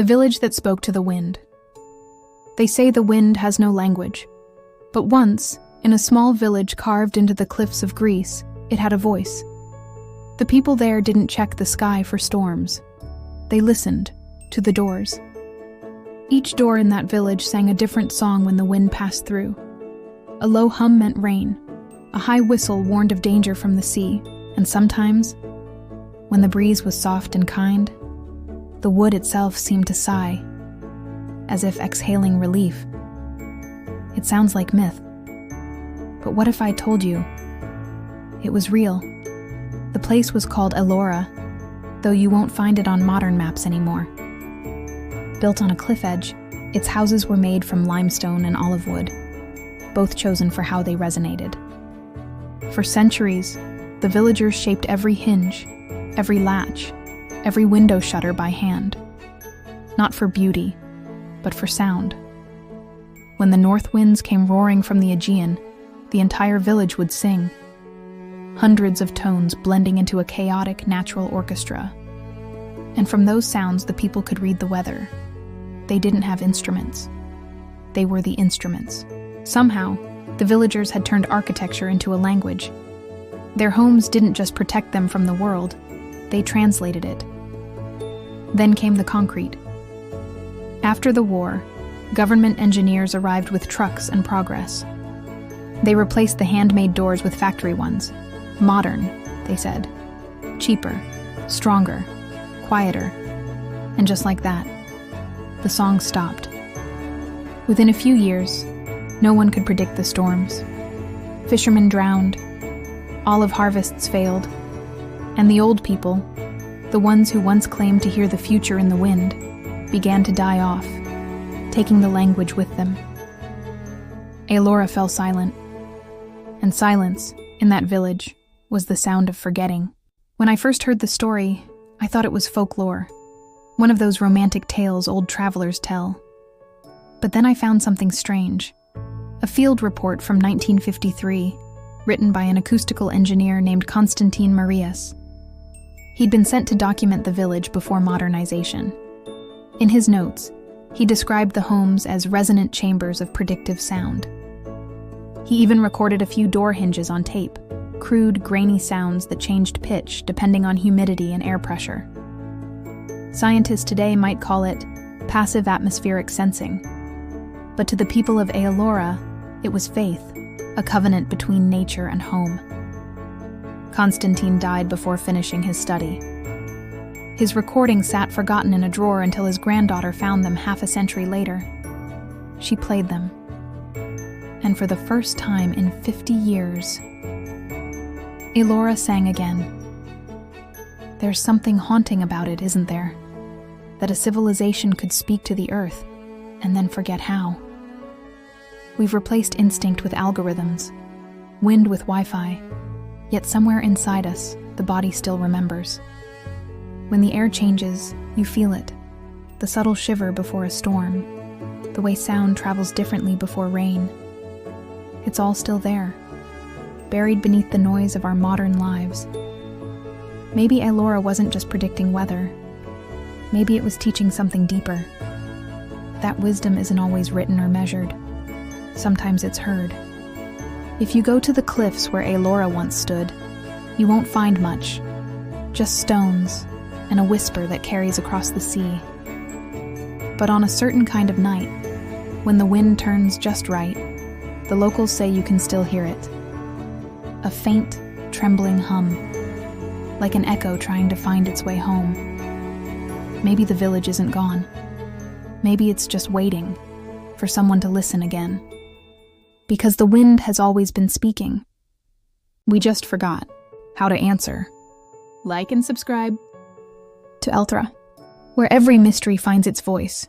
The village that spoke to the wind. They say the wind has no language, but once, in a small village carved into the cliffs of Greece, it had a voice. The people there didn't check the sky for storms. They listened to the doors. Each door in that village sang a different song when the wind passed through. A low hum meant rain, a high whistle warned of danger from the sea, and sometimes, when the breeze was soft and kind, the wood itself seemed to sigh, as if exhaling relief. It sounds like myth. But what if I told you it was real? The place was called Aelora, though you won't find it on modern maps anymore. Built on a cliff edge, its houses were made from limestone and olive wood, both chosen for how they resonated. For centuries, the villagers shaped every hinge, every latch, every window shutter by hand, not for beauty, but for sound. When the north winds came roaring from the Aegean, the entire village would sing, hundreds of tones blending into a chaotic natural orchestra. And from those sounds, the people could read the weather. They didn't have instruments. They were the instruments. Somehow, the villagers had turned architecture into a language. Their homes didn't just protect them from the world, they translated it. Then came the concrete. After the war, government engineers arrived with trucks and progress. They replaced the handmade doors with factory ones. Modern, they said. Cheaper, stronger, quieter. And just like that, the song stopped. Within a few years, no one could predict the storms. Fishermen drowned, olive harvests failed, and the old people, the ones who once claimed to hear the future in the wind, began to die off, taking the language with them. Aelora fell silent, and silence, in that village, was the sound of forgetting. When I first heard the story, I thought it was folklore, one of those romantic tales old travelers tell. But then I found something strange. A field report from 1953, written by an acoustical engineer named Konstantin Marias. He'd been sent to document the village before modernization. In his notes, he described the homes as resonant chambers of predictive sound. He even recorded a few door hinges on tape, crude, grainy sounds that changed pitch depending on humidity and air pressure. Scientists today might call it passive atmospheric sensing. But to the people of Aelora, it was faith, a covenant between nature and home. Konstantin died before finishing his study. His recordings sat forgotten in a drawer until his granddaughter found them half a century later. She played them. And for the first time in 50 years, Aelora sang again. There's something haunting about it, isn't there? That a civilization could speak to the earth and then forget how. We've replaced instinct with algorithms, wind with Wi-Fi, yet somewhere inside us, the body still remembers. When the air changes, you feel it, the subtle shiver before a storm, the way sound travels differently before rain. It's all still there, buried beneath the noise of our modern lives. Maybe Aelora wasn't just predicting weather. Maybe it was teaching something deeper. That wisdom isn't always written or measured. Sometimes it's heard. If you go to the cliffs where Aelora once stood, you won't find much. Just stones and a whisper that carries across the sea. But on a certain kind of night, when the wind turns just right, the locals say you can still hear it. A faint, trembling hum, like an echo trying to find its way home. Maybe the village isn't gone. Maybe it's just waiting for someone to listen again. Because the wind has always been speaking. We just forgot how to answer. Like and subscribe to Elthra, where every mystery finds its voice.